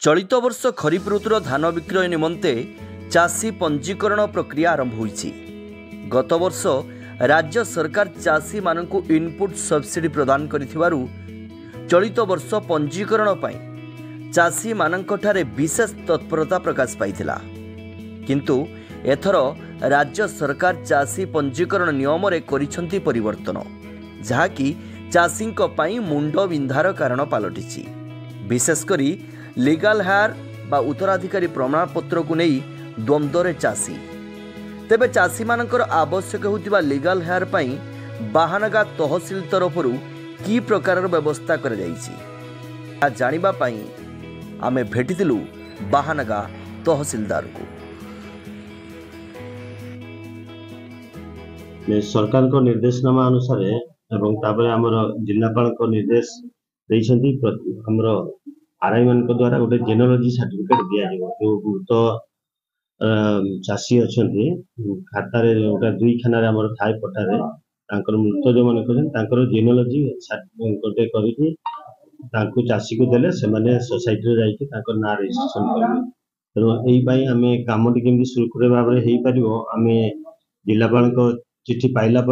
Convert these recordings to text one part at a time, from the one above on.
चलित वर्ष खरीफ ऋतुर धान विक्रय निमंते चाषी पंजीकरण प्रक्रिया आरंभ होईछि। गत वर्ष राज्य सरकार चाषी मानकु इनपुट सब्सिडी प्रदान करिथिबारु चलित वर्ष पंजीकरण पई चाषी मानकठारे विशेष तत्परता प्रकाश पाइथिला। किंतु एथर राज्य सरकार चाषी पंजीकरण नियम रे करिसंती परिवर्तन, जहाँकि चाषींक पई मुंड बिंधार कारण पालटिछि। विशेषकरी लीगल हायर बा उत्तराधिकारी प्रमाणपत्र को नहीं द्वंद्व चाषी। तेबे चाषी मानकर आवश्यक होतिबा लीगल हायर पई बाहानगा तहसील तरफरु की प्रकार व्यवस्था कर जाइछि जानिबा पई आमे भेटिथिलु बाहानगा तहसीलदार को। सरकार को निर्देशनामा अनुसार एवं तापर हमर जिल्लापाल को निर्देश दैछंती हमर आरआई मान द्वारा गोटे जेनोलॉजी सर्टिफिकेट दिया जो मृत चाषी अच्छा खातार गोटे दुई खाना आम थाए पटारे मृत जो मैंने जेनोलॉजी गोटे कर चाषी को देले से सोसाइटी जाकर ना रेजिस्ट्रेशन करेंगे। तेणु यही आम कम केमी सुरखुर भाव में हो पार आम जिलापाल चिठी पाइला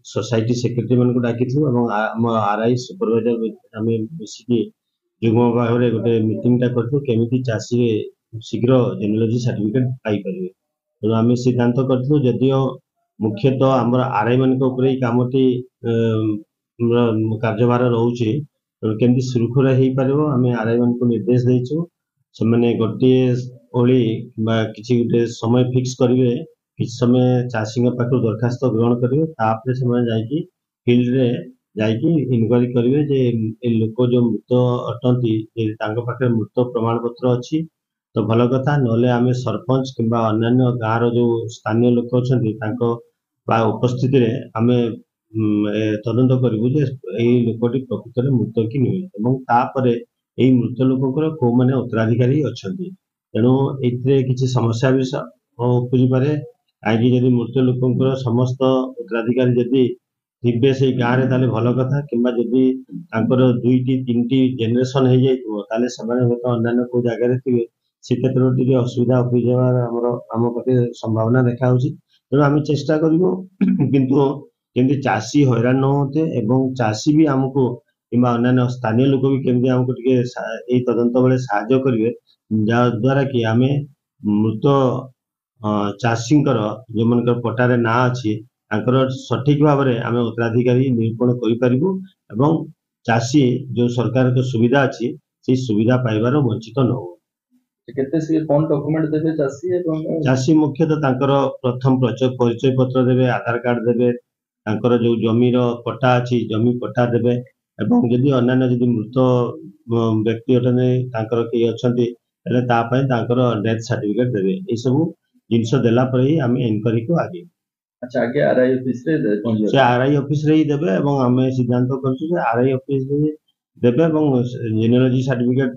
सोसाइटी सेक्रेटरी मान डाकी आम आरआई सुपरवाइजर आम मिसिकी युग्म भाव में गोटे मीटिंग केमी चाषी शीघ्र जेनोलॉजी सर्टिफिकेट पाई पारे। तेणु आम सिद्धांत करूँ जदिओ मुख्यतः आम आरआई मान कमटी कार्यभार रोचे केमी सुरखुरा हो पार आम आरआई मान निर्देश देचु से गोटे ओली कि गोटे समय फिक्स करेंगे किसी समय चाषी पाख दरखास्त ग्रहण करेंगे फील्ड रे जाइकी इनक्वारी करेंगे जे ए लोक जो मृत अटंती पाखे मृत प्रमाण पत्र अच्छी तो भल कथा ना आम सरपंच किंबा अन्य गाँव जो स्थानीय लोक अच्छा उपस्थित आम तदंत करूँ जे लोकटी प्रकृत मृत कि नुहे यही मृत लोक कौ मैंने उत्तराधिकारी अच्छा। तेणु ये किसी समस्या भी उपजी पारे कहीं जब मृत लोक समस्त उत्तराधिकारी जदि थे से गाँव में भल कथा किंबा जदि दुईटी तीन जेनेरेशन हो जाए अन्य को जगह थे से क्षेत्र में असुविधा उपजार आम पाखे संभावना देखा। तेणु आम चेष्टा करूँ किंतु केमती चाषी हैरान न होते एवं चाषी भी आमको किंबा अन्य स्थानीय लोक भी केमती आमको टे तदंत बेले साहाय्य करेंगे जद्वारा कि आम मृत चाषी जो मन पटारे ना अच्छी सठिक भाव में आम उत्तराधिकारी निरूपण करूँ चाषी जो सरकार को सुविधा अच्छी से सुविधा पाइबार वंचित न हो। कौन डॉक्यूमेंट देबे चाषी मुख्यतः प्रथम परिचय पत्र देवे, आधार कार्ड देवे, जो जमीर पट्टा अच्छी जमी पट्टा देवे एवं जदि अन्य जदि मृत व्यक्ति अटने किए अच्छा डेथ सर्टिफिकेट देवे। ये सब जिनस देला ही आम इनक्वारी को आगे अच्छा आगे आरआई ऑफिस रे से आरआई ऑफिस रे ही देबे एवं आम सिद्धांत करछु जे आरआई ऑफिस रे देबे एवं जेनोलॉजी सर्टिफिकेट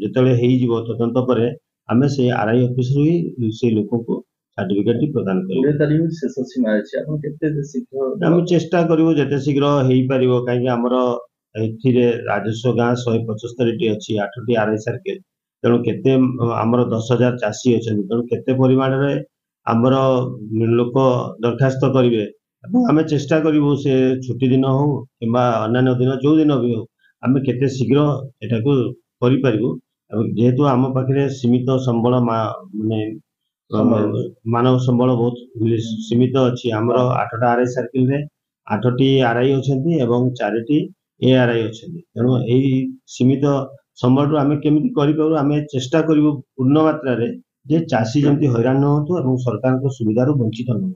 जेतले हेई जीवो तदंत परे आम से आरआई ऑफिस रे ही से लोक को सर्टिफिकेट प्रदान करियो। 20 तारिख शेष सीमा अछि आपण केते शीघ्र आम चेष्टा करिवो जेते शीघ्र हेई परिवो काहे हमर एथिरे राजस्व गाँ 175 टी अछि 8 टी आरआई सर्किल। तेणु केते हमर 10,000 चाषी अछन तेणु केते परिमाण रे आमर लोक दरखास्त करेंगे आम चेष्टा करूँ से छुट्टी दिन हो कि अन्य दिन जो दिन भी हो आम केते शीघ्र एटा को जेहेतु आम पाखे सीमित संबल माने मानव संबल बहुत सीमित अच्छी आमर 8टा आरआई सर्किल रे 8टी आरआई अच्छा 4टी एआरआई अच्छा। तेणु यही सीमित संबल आम केमी करूँ आम चेष्टा करूँ पूर्ण मात्रा रे जे चाषी जमी हैरान न हो सरकार सुविधार वंचित न हो।